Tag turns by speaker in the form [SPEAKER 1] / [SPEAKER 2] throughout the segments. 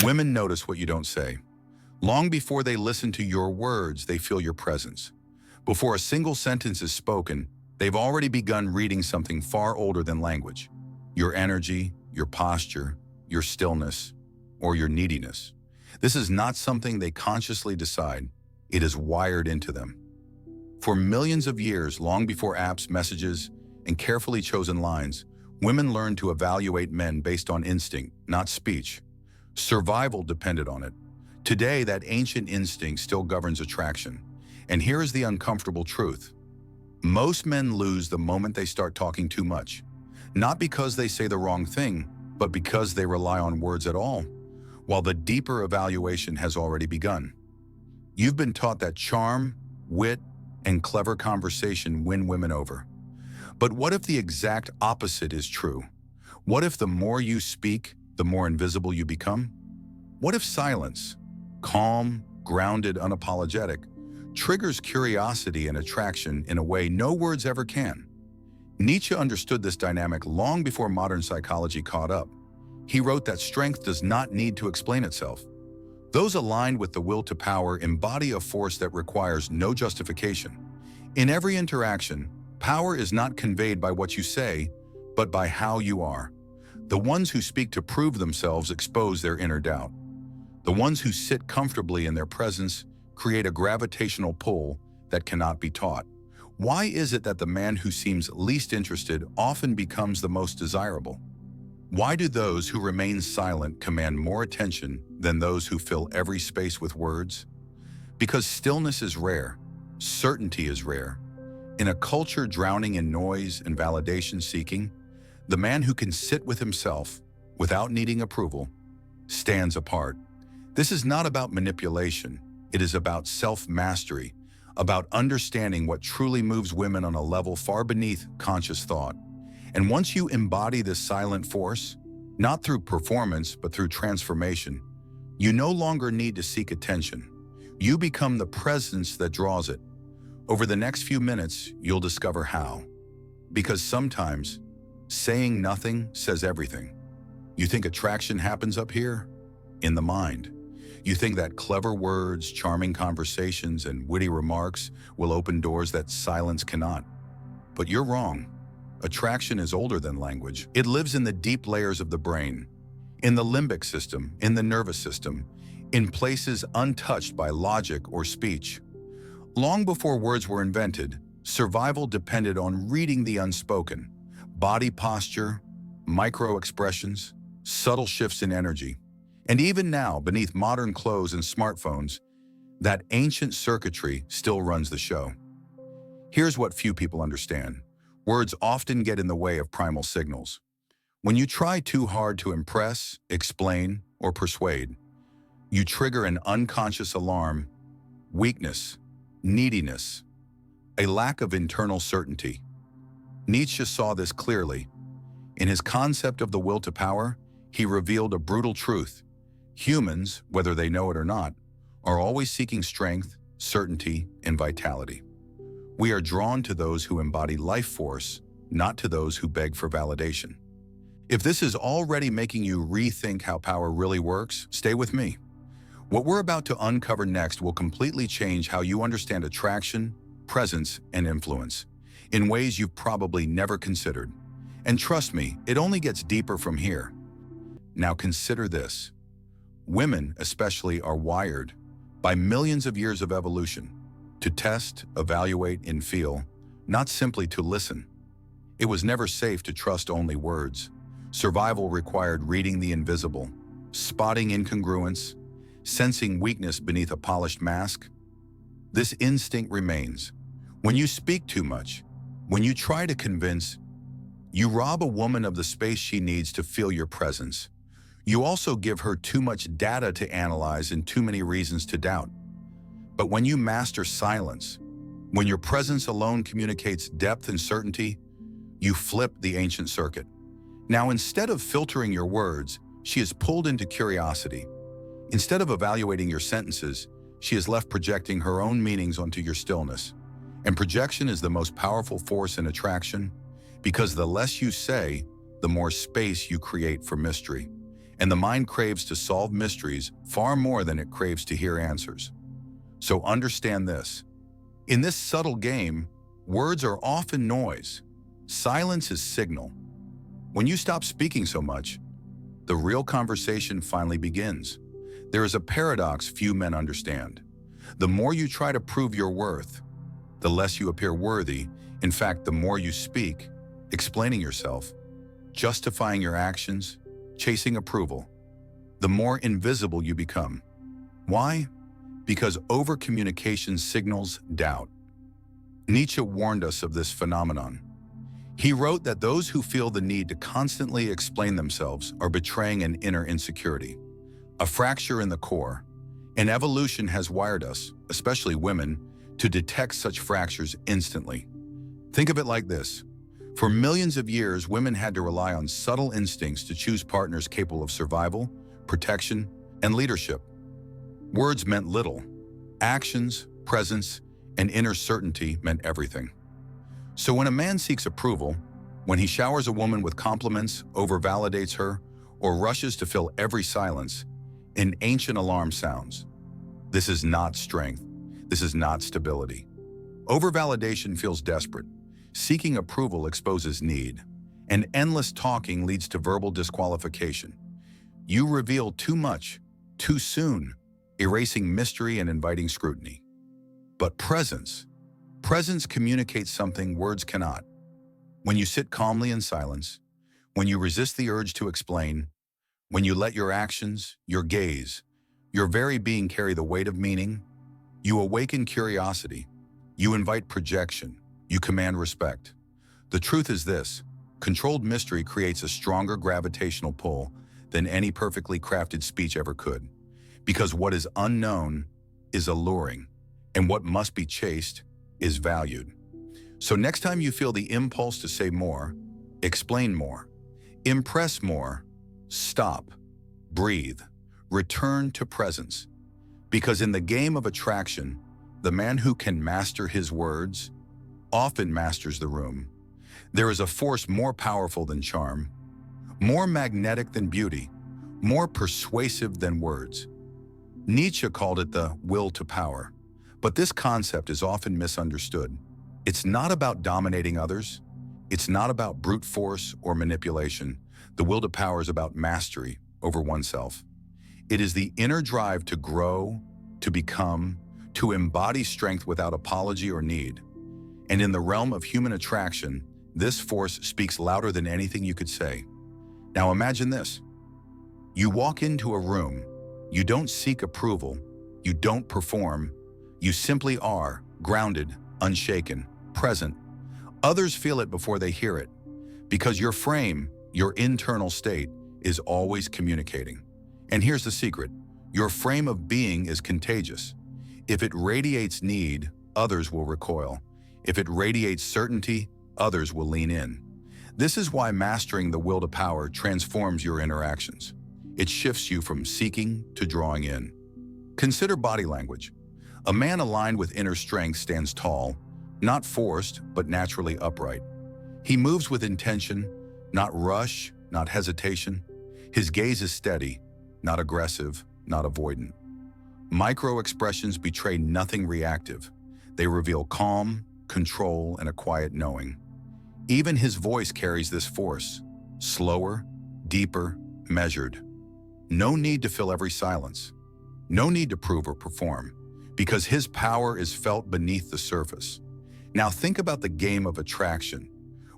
[SPEAKER 1] Women notice what you don't say. Long before they listen to your words, they feel your presence. Before a single sentence is spoken, they've already begun reading something far older than language. Your energy, your posture, your stillness, or your neediness. This is not something they consciously decide. It is wired into them. For millions of years, long before apps, messages, and carefully chosen lines, women learned to evaluate men based on instinct, not speech. Survival depended on it. Today, that ancient instinct still governs attraction. And here is the uncomfortable truth. Most men lose the moment they start talking too much. Not because they say the wrong thing, but because they rely on words at all, while the deeper evaluation has already begun. You've been taught that charm, wit, and clever conversation win women over. But what if the exact opposite is true? What if the more you speak, the more invisible you become? What if silence, calm, grounded, unapologetic, triggers curiosity and attraction in a way no words ever can? Nietzsche understood this dynamic long before modern psychology caught up. He wrote that strength does not need to explain itself. Those aligned with the will to power embody a force that requires no justification. In every interaction, power is not conveyed by what you say, but by how you are. The ones who speak to prove themselves expose their inner doubt. The ones who sit comfortably in their presence create a gravitational pull that cannot be taught. Why is it that the man who seems least interested often becomes the most desirable? Why do those who remain silent command more attention than those who fill every space with words? Because stillness is rare, certainty is rare. In a culture drowning in noise and validation seeking, the man who can sit with himself without needing approval stands apart. This is not about manipulation. It is about self-mastery, about understanding what truly moves women on a level far beneath conscious thought. And once you embody this silent force, not through performance, but through transformation, you no longer need to seek attention. You become the presence that draws it. Over the next few minutes, you'll discover how. Because sometimes, saying nothing says everything. You think attraction happens up here? In the mind. You think that clever words, charming conversations, and witty remarks will open doors that silence cannot. But you're wrong. Attraction is older than language. It lives in the deep layers of the brain, in the limbic system, in the nervous system, in places untouched by logic or speech. Long before words were invented, survival depended on reading the unspoken. Body posture, micro-expressions, subtle shifts in energy. And even now, beneath modern clothes and smartphones, that ancient circuitry still runs the show. Here's what few people understand. Words often get in the way of primal signals. When you try too hard to impress, explain, or persuade, you trigger an unconscious alarm, weakness, neediness, a lack of internal certainty. Nietzsche saw this clearly. In his concept of the will to power, he revealed a brutal truth. Humans, whether they know it or not, are always seeking strength, certainty, and vitality. We are drawn to those who embody life force, not to those who beg for validation. If this is already making you rethink how power really works, stay with me. What we're about to uncover next will completely change how you understand attraction, presence, and influence, in ways you've probably never considered. And trust me, it only gets deeper from here. Now consider this. Women, especially, are wired, by millions of years of evolution, to test, evaluate, and feel, not simply to listen. It was never safe to trust only words. Survival required reading the invisible, spotting incongruence, sensing weakness beneath a polished mask. This instinct remains. When you speak too much, when you try to convince, you rob a woman of the space she needs to feel your presence. You also give her too much data to analyze and too many reasons to doubt. But when you master silence, when your presence alone communicates depth and certainty, you flip the ancient circuit. Now, instead of filtering your words, she is pulled into curiosity. Instead of evaluating your sentences, she is left projecting her own meanings onto your stillness. And projection is the most powerful force in attraction, because the less you say, the more space you create for mystery. and the mind craves to solve mysteries far more than it craves to hear answers. So understand this. In this subtle game, words are often noise. Silence is signal. When you stop speaking so much, the real conversation finally begins. There is a paradox few men understand. The more you try to prove your worth, the less you appear worthy. In fact, the more you speak, explaining yourself, justifying your actions, chasing approval, the more invisible you become. Why? Because over-communication signals doubt. Nietzsche warned us of this phenomenon. He wrote that those who feel the need to constantly explain themselves are betraying an inner insecurity, a fracture in the core. And evolution has wired us, especially women, to detect such fractures instantly. Think of it like this. For millions of years, women had to rely on subtle instincts to choose partners capable of survival, protection, and leadership. Words meant little. Actions, presence, and inner certainty meant everything. So when a man seeks approval, when he showers a woman with compliments, over-validates her, or rushes to fill every silence, an ancient alarm sounds. This is not strength. This is not stability. Over-validation feels desperate. Seeking approval exposes need, and endless talking leads to verbal disqualification. You reveal too much, too soon, erasing mystery and inviting scrutiny. But presence communicates something words cannot. When you sit calmly in silence, when you resist the urge to explain, when you let your actions, your gaze, your very being carry the weight of meaning, you awaken curiosity, you invite projection, you command respect. The truth is this: controlled mystery creates a stronger gravitational pull than any perfectly crafted speech ever could. Because what is unknown is alluring, and what must be chased is valued. So next time you feel the impulse to say more, explain more, impress more, stop, breathe, return to presence. Because in the game of attraction, the man who can master his words often masters the room. There is a force more powerful than charm, more magnetic than beauty, more persuasive than words. Nietzsche called it the will to power, but this concept is often misunderstood. It's not about dominating others. It's not about brute force or manipulation. The will to power is about mastery over oneself. It is the inner drive to grow, to become, to embody strength without apology or need. And in the realm of human attraction, this force speaks louder than anything you could say. Now imagine this. You walk into a room. You don't seek approval. You don't perform. You simply are, grounded, unshaken, present. Others feel it before they hear it, because your frame, your internal state, is always communicating. And here's the secret. Your frame of being is contagious. If it radiates need, others will recoil. If it radiates certainty, others will lean in. This is why mastering the will to power transforms your interactions. It shifts you from seeking to drawing in. Consider body language. A man aligned with inner strength stands tall, not forced, but naturally upright. He moves with intention, not rush, not hesitation. His gaze is steady, not aggressive, not avoidant. Micro-expressions betray nothing reactive. They reveal calm, control, and a quiet knowing. Even his voice carries this force, slower, deeper, measured. No need to fill every silence. No need to prove or perform, because his power is felt beneath the surface. Now think about the game of attraction.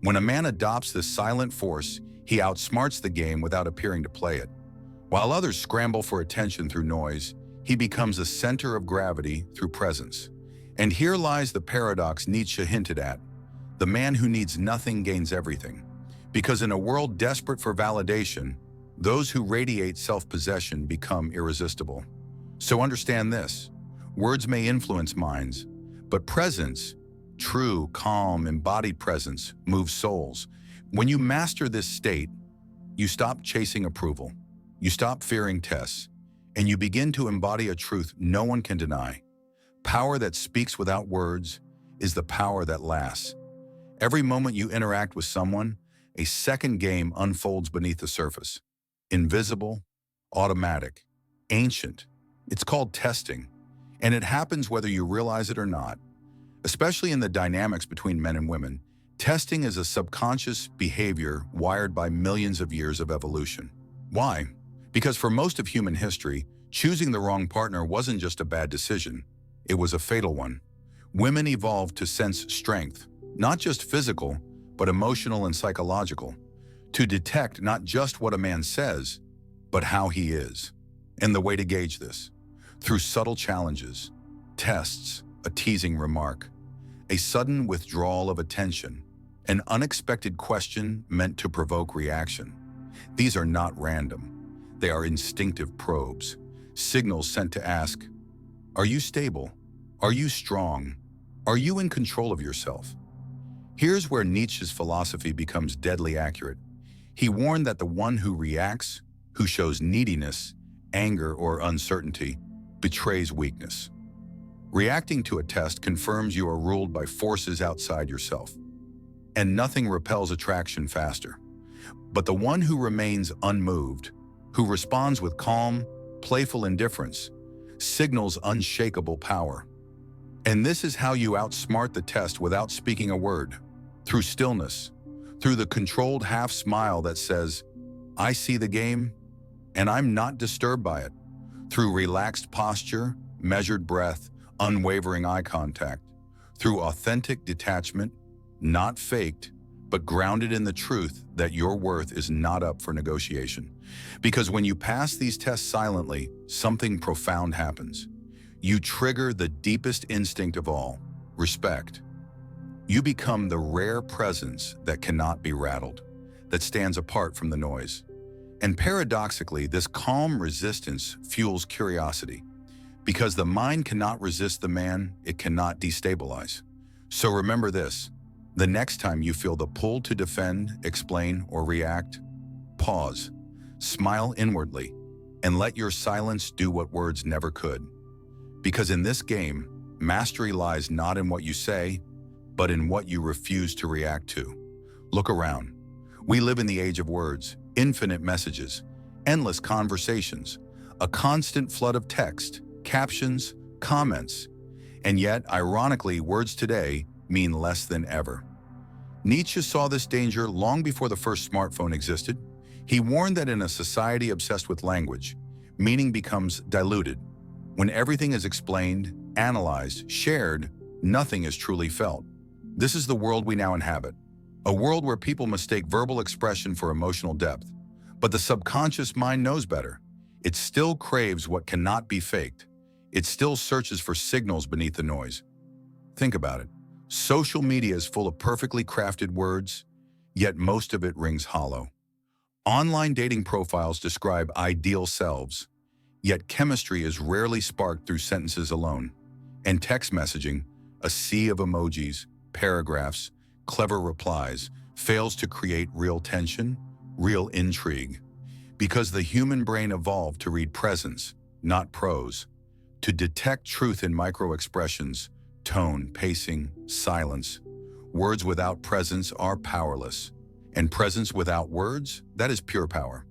[SPEAKER 1] When a man adopts this silent force, he outsmarts the game without appearing to play it. While others scramble for attention through noise, he becomes the center of gravity through presence. And here lies the paradox Nietzsche hinted at. The man who needs nothing gains everything. Because in a world desperate for validation, those who radiate self-possession become irresistible. So understand this. Words may influence minds, but presence, true, calm, embodied presence, moves souls. When you master this state, you stop chasing approval, you stop fearing tests, and you begin to embody a truth no one can deny. Power that speaks without words is the power that lasts. Every moment you interact with someone, a second game unfolds beneath the surface. Invisible, automatic, ancient. It's called testing, and it happens whether you realize it or not. Especially in the dynamics between men and women, testing is a subconscious behavior wired by millions of years of evolution. Why? Because for most of human history, choosing the wrong partner wasn't just a bad decision, it was a fatal one. Women evolved to sense strength, not just physical, but emotional and psychological, to detect not just what a man says, but how he is. And the way to gauge this, through subtle challenges, tests, a teasing remark, a sudden withdrawal of attention, an unexpected question meant to provoke reaction. These are not random. They are instinctive probes, signals sent to ask, are you stable? Are you strong? Are you in control of yourself? Here's where Nietzsche's philosophy becomes deadly accurate. He warned that the one who reacts, who shows neediness, anger, or uncertainty, betrays weakness. Reacting to a test confirms you are ruled by forces outside yourself. And nothing repels attraction faster. But the one who remains unmoved, who responds with calm, playful indifference, signals unshakable power. And this is how you outsmart the test without speaking a word, through stillness, through the controlled half smile that says, I see the game, and I'm not disturbed by it, through relaxed posture, measured breath, unwavering eye contact, through authentic detachment, not faked, but grounded in the truth that your worth is not up for negotiation. Because when you pass these tests silently, something profound happens. You trigger the deepest instinct of all, respect. You become the rare presence that cannot be rattled, that stands apart from the noise. And paradoxically, this calm resistance fuels curiosity. Because the mind cannot resist the man, it cannot destabilize. So remember this, the next time you feel the pull to defend, explain, or react, pause, smile inwardly, and let your silence do what words never could. Because in this game, mastery lies not in what you say, but in what you refuse to react to. Look around. We live in the age of words, infinite messages, endless conversations, a constant flood of text, captions, comments. And yet, ironically, words today mean less than ever. Nietzsche saw this danger long before the first smartphone existed. He warned that in a society obsessed with language, meaning becomes diluted. When everything is explained, analyzed, shared, nothing is truly felt. This is the world we now inhabit, a world where people mistake verbal expression for emotional depth. But the subconscious mind knows better. It still craves what cannot be faked. It still searches for signals beneath the noise. Think about it. Social media is full of perfectly crafted words, yet most of it rings hollow. Online dating profiles describe ideal selves, yet chemistry is rarely sparked through sentences alone. And text messaging, a sea of emojis, paragraphs, clever replies, fails to create real tension, real intrigue. Because the human brain evolved to read presence, not prose, to detect truth in micro-expressions, tone, pacing, silence. Words without presence are powerless, and presence without words, that is pure power.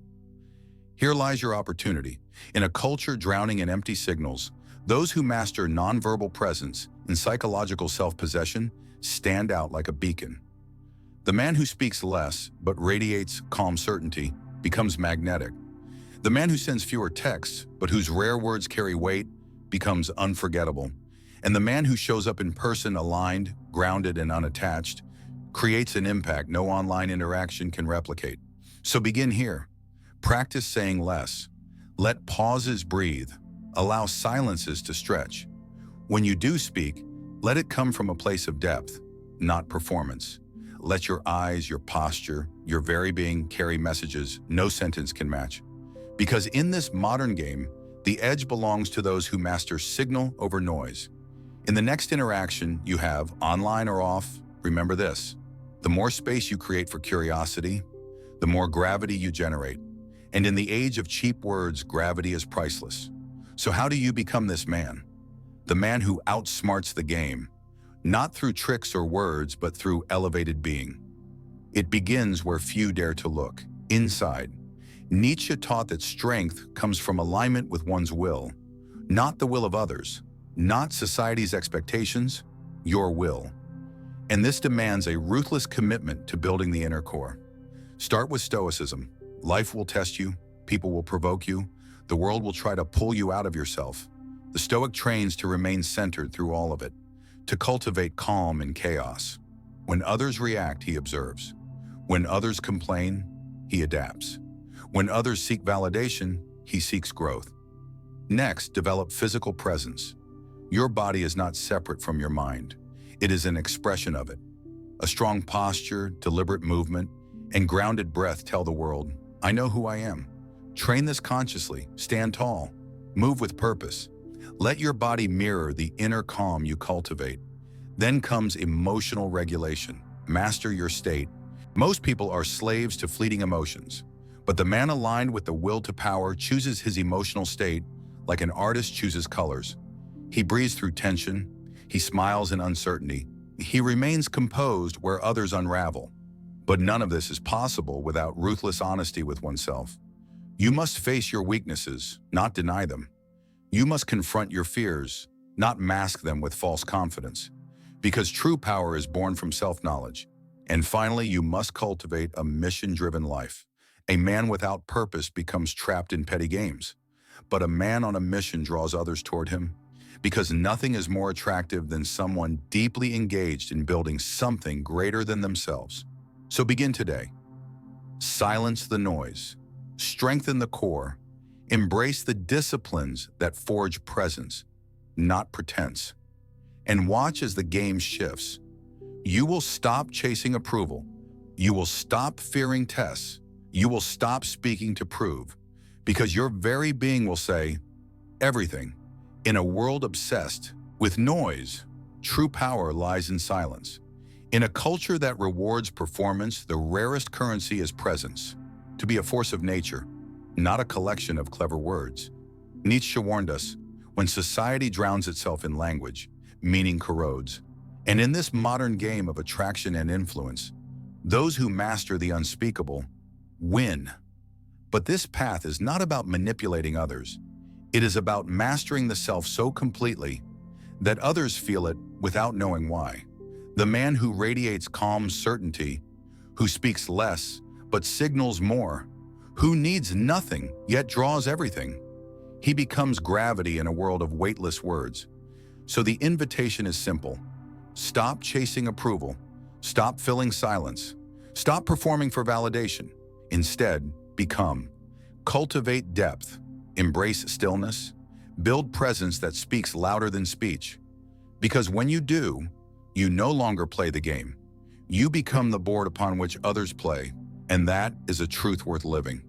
[SPEAKER 1] Here lies your opportunity. In a culture drowning in empty signals, those who master nonverbal presence and psychological self-possession stand out like a beacon. The man who speaks less but radiates calm certainty becomes magnetic. The man who sends fewer texts but whose rare words carry weight becomes unforgettable. And the man who shows up in person aligned, grounded, and unattached creates an impact no online interaction can replicate. So begin here. Practice saying less. Let pauses breathe. Allow silences to stretch. When you do speak, let it come from a place of depth, not performance. Let your eyes, your posture, your very being carry messages no sentence can match. Because in this modern game, the edge belongs to those who master signal over noise. In the next interaction you have, online or off, remember this. The more space you create for curiosity, the more gravity you generate. And in the age of cheap words, gravity is priceless. So how do you become this man? The man who outsmarts the game, not through tricks or words, but through elevated being. It begins where few dare to look, inside. Nietzsche taught that strength comes from alignment with one's will, not the will of others, not society's expectations, your will. And this demands a ruthless commitment to building the inner core. Start with stoicism. Life will test you, people will provoke you, the world will try to pull you out of yourself. The Stoic trains to remain centered through all of it, to cultivate calm in chaos. When others react, he observes. When others complain, he adapts. When others seek validation, he seeks growth. Next, develop physical presence. Your body is not separate from your mind. It is an expression of it. A strong posture, deliberate movement, and grounded breath tell the world, I know who I am. Train this consciously, stand tall, move with purpose. Let your body mirror the inner calm you cultivate. Then comes emotional regulation. Master your state. Most people are slaves to fleeting emotions, but the man aligned with the will to power chooses his emotional state like an artist chooses colors. He breathes through tension. He smiles in uncertainty. He remains composed where others unravel. But none of this is possible without ruthless honesty with oneself. You must face your weaknesses, not deny them. You must confront your fears, not mask them with false confidence, because true power is born from self-knowledge. And finally, you must cultivate a mission-driven life. A man without purpose becomes trapped in petty games, but a man on a mission draws others toward him, because nothing is more attractive than someone deeply engaged in building something greater than themselves. So begin today. Silence the noise, strengthen the core, embrace the disciplines that forge presence, not pretense, and watch as the game shifts. You will stop chasing approval. You will stop fearing tests. You will stop speaking to prove, because your very being will say, everything. In a world obsessed with noise, true power lies in silence. In a culture that rewards performance, the rarest currency is presence, to be a force of nature, not a collection of clever words. Nietzsche warned us, when society drowns itself in language, meaning corrodes. And in this modern game of attraction and influence, those who master the unspeakable win. But this path is not about manipulating others. It is about mastering the self so completely that others feel it without knowing why. The man who radiates calm certainty, who speaks less but signals more, who needs nothing yet draws everything. He becomes gravity in a world of weightless words. So the invitation is simple. Stop chasing approval. Stop filling silence. Stop performing for validation. Instead, become. Cultivate depth. Embrace stillness. Build presence that speaks louder than speech. Because when you do, you no longer play the game. You become the board upon which others play, and that is a truth worth living.